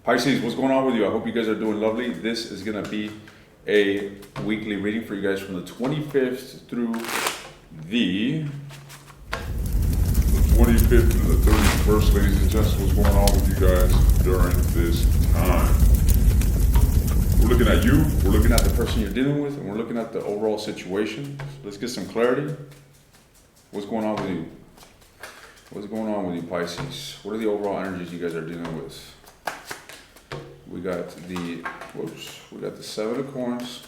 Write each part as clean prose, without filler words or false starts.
Pisces, what's going on with you? I hope you guys are doing lovely. This is going to be a weekly reading for you guys from the 25th through the 25th through the 31st, ladies and gents. What's going on with you guys during this time? We're looking at you, we're looking at the person you're dealing with, and we're looking at the overall situation. So let's get some clarity. What's going on with you? What's going on with you, Pisces? What are the overall energies you guys are dealing with? We got the, we got the Seven of Coins.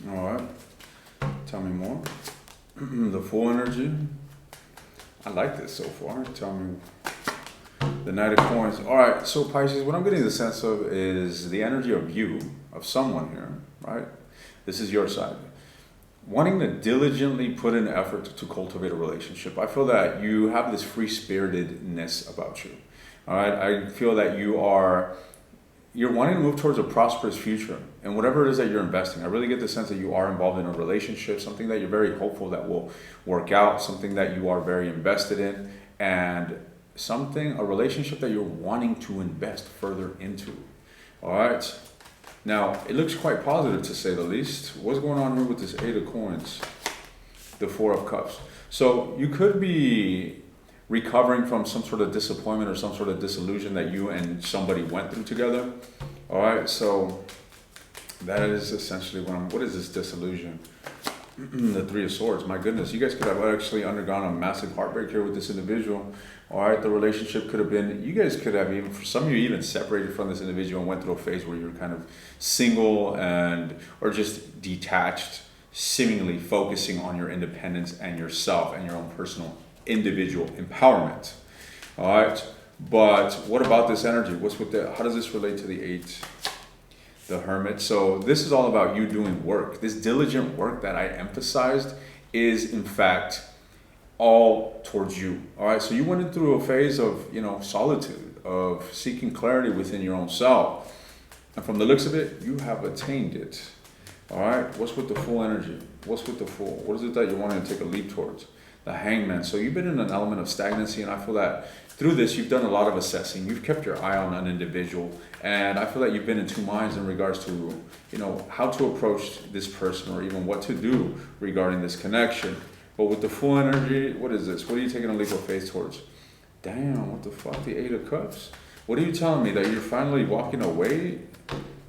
All right, tell me more. The Full energy. I like this so far. Tell me. The Knight of Coins. All right, so Pisces, what I'm getting the sense of is the energy of you, of someone here, right? This is your side. Wanting to diligently put in effort to cultivate a relationship. I feel that you have this free-spiritedness about you. All right, I feel that you're wanting to move towards a prosperous future, and whatever it is that you're investing, I really get the sense that you are involved in a relationship, something that you're very hopeful that will work out, something that you are very invested in, and a relationship that you're wanting to invest further into. All right. Now, it looks quite positive to say the least. What's going on here with this Eight of Coins? The Four of Cups. So you could be recovering from some sort of disappointment or some sort of disillusion that you and somebody went through together. All right. So that is essentially what is this disillusion? The Three of Swords. My goodness, you guys could have actually undergone a massive heartbreak here with this individual. All right, the relationship could have been, you guys could have even, for some of you, even separated from this individual and went through a phase where you're kind of single or just detached, seemingly focusing on your independence and yourself and your own personal individual empowerment. All right, but what about this energy? How does this relate to the Eight? The Hermit. So this is all about you doing work. This diligent work that I emphasized is in fact all towards you. All right. So you went through a phase of, solitude, of seeking clarity within your own self. And from the looks of it, you have attained it. All right. What's with the Full energy? What's with the Full? What is it that you're wanting to take a leap towards? The Hangman. So you've been in an element of stagnancy, and I feel that through this, you've done a lot of assessing. You've kept your eye on an individual, and I feel that you've been in two minds in regards to, how to approach this person or even what to do regarding this connection. But with the Full energy, what is this? What are you taking a leap of faith towards? Damn, what the fuck? The Eight of Cups? What are you telling me? That you're finally walking away?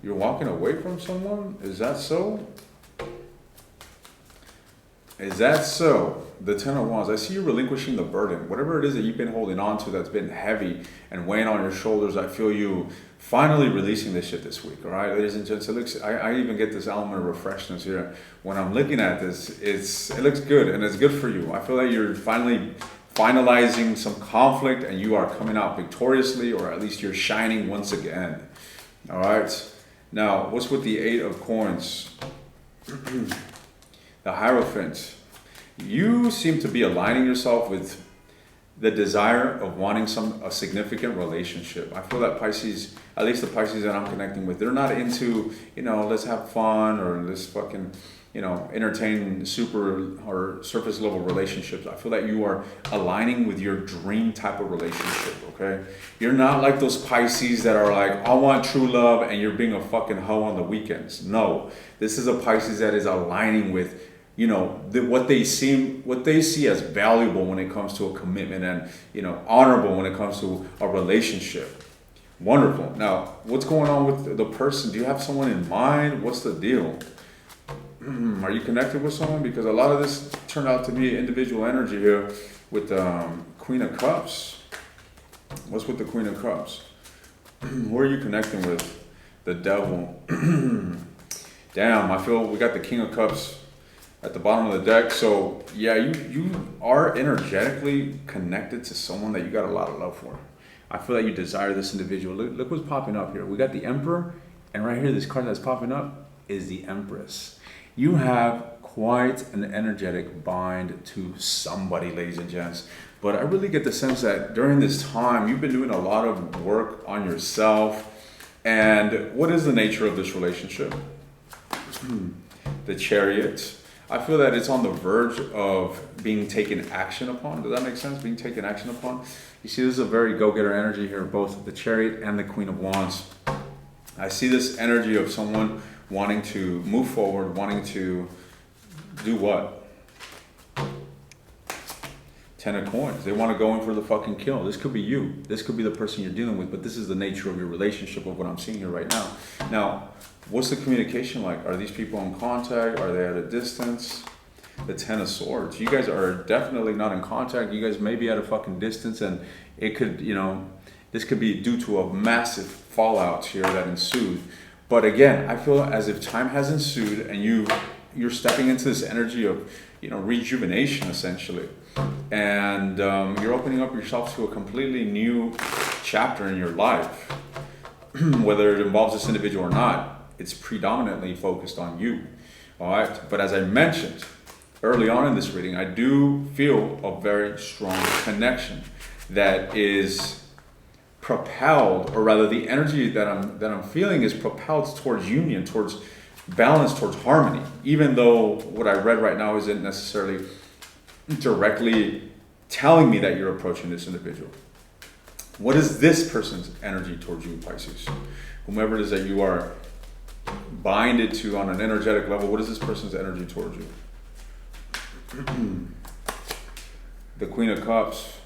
You're walking away from someone? Is that so? Is that so? The Ten of Wands. I see you relinquishing the burden. Whatever it is that you've been holding on to that's been heavy and weighing on your shoulders, I feel you finally releasing this shit this week. All right, ladies and gents, I even get this element of refreshness here. When I'm looking at this, it looks good, and it's good for you. I feel like you're finally finalizing some conflict and you are coming out victoriously, or at least you're shining once again. All right. Now, what's with the Eight of Coins? The Hierophant. You seem to be aligning yourself with the desire of wanting a significant relationship. I feel that Pisces, at least the Pisces that I'm connecting with, they're not into, let's have fun or let's fucking, entertain super or surface level relationships. I feel that you are aligning with your dream type of relationship, okay? You're not like those Pisces that are like, I want true love, and you're being a fucking hoe on the weekends. No, this is a Pisces that is aligning with what they see as valuable when it comes to a commitment, and honorable when it comes to a relationship. Wonderful. Now, what's going on with the person? Do you have someone in mind? What's the deal? Are you connected with someone? Because a lot of this turned out to be individual energy here with Queen of Cups. What's with the Queen of Cups? Who are you connecting with? The Devil. Damn, I feel we got the King of Cups at the bottom of the deck. So yeah, you are energetically connected to someone that you got a lot of love for. I feel like you desire this individual. Look what's popping up here. We got the Emperor, and right here, this card that's popping up is the Empress. You have quite an energetic bind to somebody, ladies and gents. But I really get the sense that during this time, you've been doing a lot of work on yourself. And what is the nature of this relationship? The Chariot. I feel that it's on the verge of being taken action upon. Does that make sense? Being taken action upon. You see, this is a very go-getter energy here, both the Chariot and the Queen of Wands. I see this energy of someone wanting to move forward, wanting to do what? 10 of coins. They want to go in for the fucking kill. This could be you. This could be the person you're dealing with, but this is the nature of your relationship of what I'm seeing here right now. Now, what's the communication like? Are these people in contact? Are they at a distance? The 10 of Swords. You guys are definitely not in contact. You guys may be at a fucking distance, and it could, you know, this could be due to a massive fallout here that ensued. But again, I feel as if time has ensued and you're stepping into this energy of, you know, rejuvenation essentially. And you're opening up yourself to a completely new chapter in your life. Whether it involves this individual or not, it's predominantly focused on you. All right. But as I mentioned early on in this reading, I do feel a very strong connection that is propelled, or rather the energy that I'm feeling is propelled towards union, towards balance, towards harmony, even though what I read right now isn't necessarily directly telling me that you're approaching this individual. What is this person's energy towards you, Pisces? Whomever it is that you are binded to on an energetic level, what is this person's energy towards you? The Queen of Cups.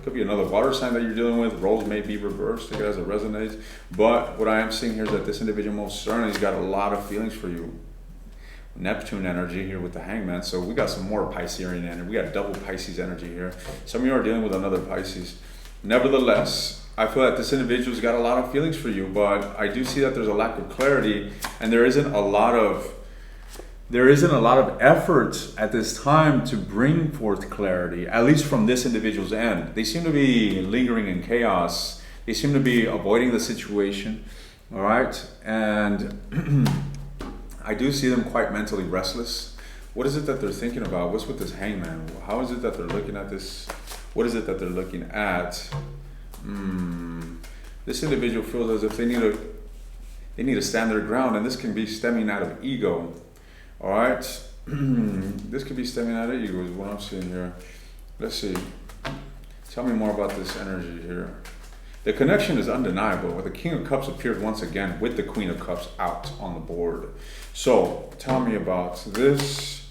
Could be another water sign that you're dealing with. Roles may be reversed. Take it as it resonates. But what I am seeing here is that this individual most certainly has got a lot of feelings for you. Neptune energy here with the Hangman. So we got some more Piscean energy. We got double Pisces energy here. Some of you are dealing with another Pisces. Nevertheless, I feel that this individual's got a lot of feelings for you, but I do see that there's a lack of clarity, and there isn't a lot of effort at this time to bring forth clarity, at least from this individual's end. They seem to be lingering in chaos. They seem to be avoiding the situation, all right? And I do see them quite mentally restless. What is it that they're thinking about? What's with this Hangman? How is it that they're looking at this? What is it that they're looking at? This individual feels as if they need to stand their ground, and this can be stemming out of ego. All right, this could be stemming out of ego is what I'm seeing here. Let's see. Tell me more about this energy here. The connection is undeniable. Where the King of Cups appeared once again with the Queen of Cups out on the board. So tell me about this.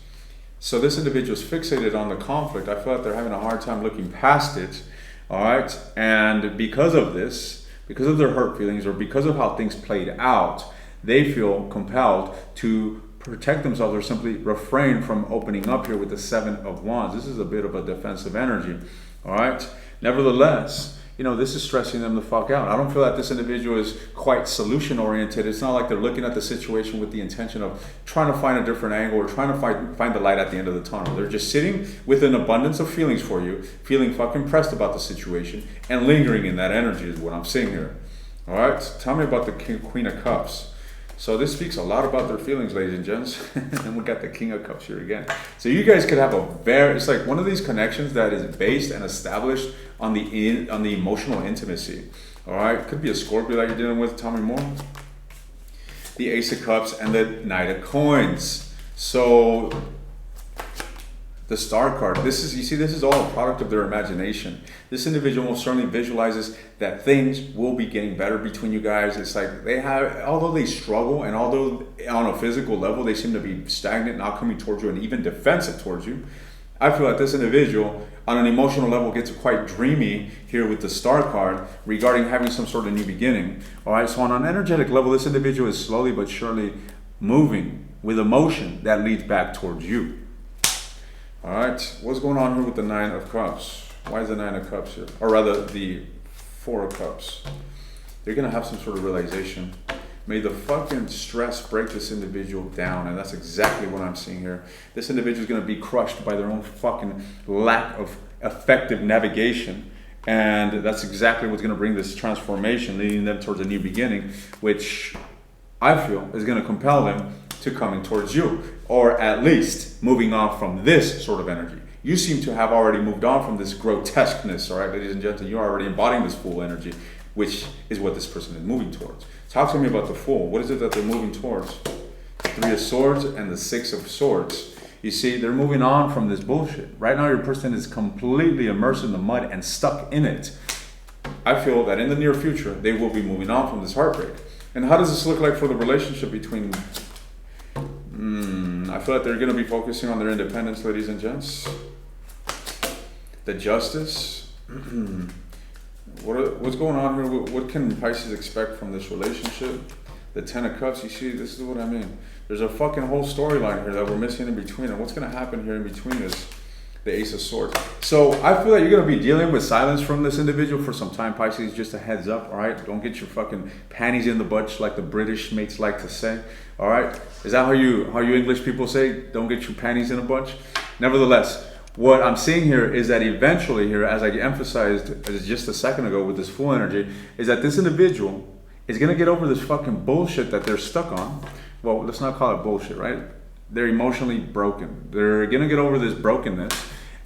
So this individual is fixated on the conflict. I feel like they're having a hard time looking past it. All right, and because of this, because of their hurt feelings, or because of how things played out, they feel compelled to protect themselves or simply refrain from opening up here with the Seven of Wands. This is a bit of a defensive energy, all right? Nevertheless, you know, this is stressing them the fuck out. I don't feel that this individual is quite solution oriented. It's not like they're looking at the situation with the intention of trying to find a different angle or trying to find the light at the end of the tunnel. They're just sitting with an abundance of feelings for you, feeling fucking pressed about the situation and lingering in that energy is what I'm seeing here. All right, tell me about the Queen of Cups. So this speaks a lot about their feelings, ladies and gents. And we got the King of Cups here again. So you guys could have it's like one of these connections that is based and established on the emotional intimacy. All right, could be a Scorpio that you're dealing with. Tell me more. The Ace of Cups and the Knight of Coins. So the Star card. This is all a product of their imagination. This individual most certainly visualizes that things will be getting better between you guys. It's like although they struggle and although on a physical level they seem to be stagnant, not coming towards you and even defensive towards you, I feel like this individual on an emotional level gets quite dreamy here with the Star card regarding having some sort of new beginning. All right, so on an energetic level, this individual is slowly but surely moving with emotion that leads back towards you. All right, what's going on here with the Nine of Cups? Why is the Nine of Cups here? Or rather, the Four of Cups. They're going to have some sort of realization. May the fucking stress break this individual down, and that's exactly what I'm seeing here. This individual is going to be crushed by their own fucking lack of effective navigation, and that's exactly what's going to bring this transformation, leading them towards a new beginning, which I feel is going to compel them to coming towards you, or at least moving on from this sort of energy. You seem to have already moved on from this grotesqueness, all right, ladies and gentlemen. You're already embodying this Fool energy, which is what this person is moving towards. Talk to me about the Fool. What is it that they're moving towards? The Three of Swords and the Six of Swords. You see, they're moving on from this bullshit. Right now, your person is completely immersed in the mud and stuck in it. I feel that in the near future, they will be moving on from this heartbreak. And how does this look like for the relationship between... I feel like they're going to be focusing on their independence, ladies and gents. The Justice. What's going on here? What can Pisces expect from this relationship? The Ten of Cups, you see, this is what I mean. There's a fucking whole storyline here that we're missing in between. And what's going to happen here in between is the Ace of Swords. So I feel like you're going to be dealing with silence from this individual for some time, Pisces. Just a heads up, all right? Don't get your fucking panties in the bunch like the British mates like to say, all right? Is that how you English people say, don't get your panties in a bunch? Nevertheless, what I'm seeing here is that eventually here, as I emphasized just a second ago with this full energy, is that this individual is going to get over this fucking bullshit that they're stuck on. Well, let's not call it bullshit, right? They're emotionally broken. They're going to get over this brokenness,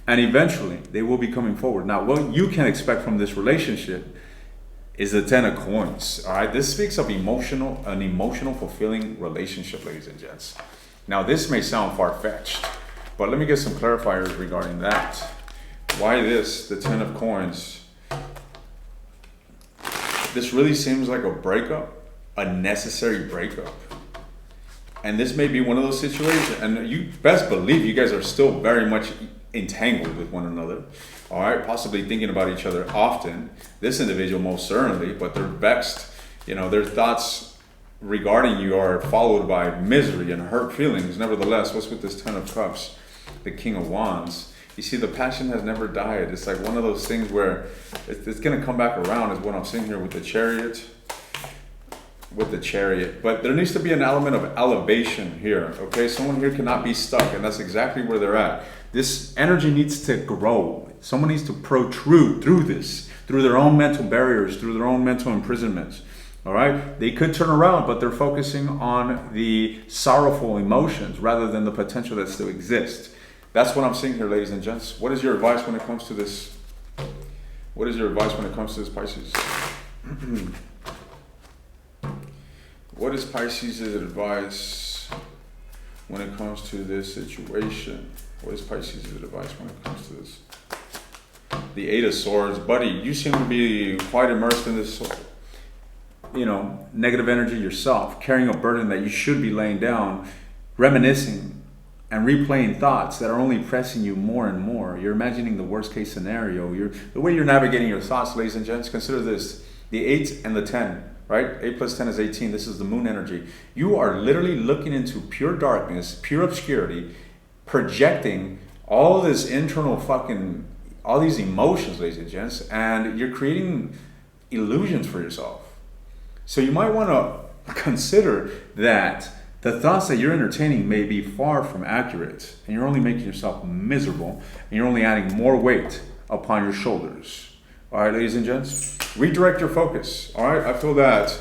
and eventually they will be coming forward. Now, what you can expect from this relationship is the Ten of Coins. All right, this speaks of an emotional fulfilling relationship, ladies and gents. Now, this may sound far-fetched, but let me get some clarifiers regarding that. Why this, the Ten of Coins? This really seems like a breakup, a necessary breakup. And this may be one of those situations, and you best believe you guys are still very much entangled with one another, all right? Possibly thinking about each other often. This individual most certainly, but they're vexed. You know, their thoughts regarding you are followed by misery and hurt feelings. Nevertheless, what's with this Ten of Cups? The King of Wands. You see, the passion has never died. It's like one of those things where it's going to come back around, is what I'm seeing here with the Chariot. But there needs to be an element of elevation here, okay? Someone here cannot be stuck, and that's exactly where they're at. This energy needs to grow. Someone needs to protrude through this, through their own mental barriers, through their own mental imprisonments, all right? They could turn around, but they're focusing on the sorrowful emotions rather than the potential that still exists. That's what I'm seeing here, ladies and gents. What is your advice when it comes to this? What is your advice when it comes to this, Pisces? What is Pisces' advice when it comes to this situation? What is Pisces' advice when it comes to this? The Eight of Swords. Buddy, you seem to be quite immersed in this, negative energy yourself, carrying a burden that you should be laying down, reminiscing and replaying thoughts that are only pressing you more and more. You're imagining the worst case scenario. The way you're navigating your thoughts, ladies and gents, consider this. The 8 and the 10. Right? 8 plus 10 is 18. This is the moon energy. You are literally looking into pure darkness, pure obscurity, projecting all this internal all these emotions, ladies and gents, and you're creating illusions for yourself. So you might want to consider that the thoughts that you're entertaining may be far from accurate, and you're only making yourself miserable, and you're only adding more weight upon your shoulders. All right, ladies and gents, redirect your focus. All right, I feel that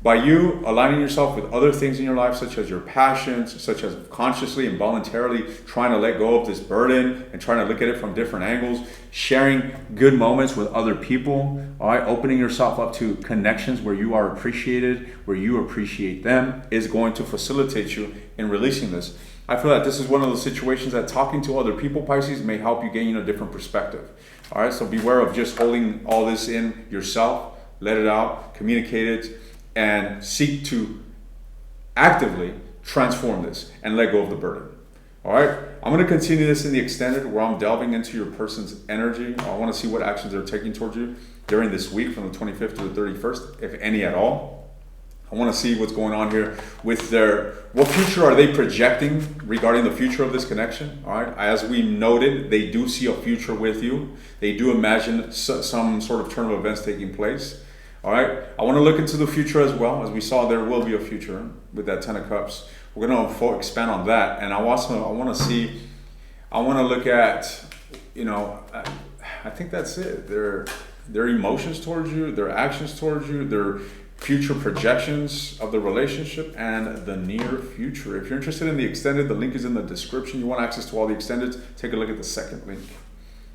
by you aligning yourself with other things in your life, such as your passions, such as consciously and voluntarily trying to let go of this burden and trying to look at it from different angles, sharing good moments with other people, all right, opening yourself up to connections where you are appreciated, where you appreciate them, is going to facilitate you in releasing this. I feel that this is one of those situations that talking to other people, Pisces, may help you gain a different perspective. All right, so beware of just holding all this in yourself. Let it out, communicate it, and seek to actively transform this and let go of the burden. All right, I'm going to continue this in the extended, where I'm delving into your person's energy. I want to see what actions they're taking towards you during this week from the 25th to the 31st, if any at all. I want to see what's going on here with what future are they projecting regarding the future of this connection. All right, as we noted, they do see a future with you. They do imagine some sort of turn of events taking place. All right, I want to look into the future as well. As we saw, there will be a future with that Ten of Cups. We're going to expand on that, and I want to look at, I think that's it. Their emotions towards you, their actions towards you, their future projections of the relationship, and the near future. If you're interested in the extended, the link is in the description. You want access to all the extendeds, take a look at the second link.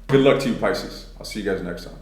Good luck to you, Pisces. I'll see you guys next time.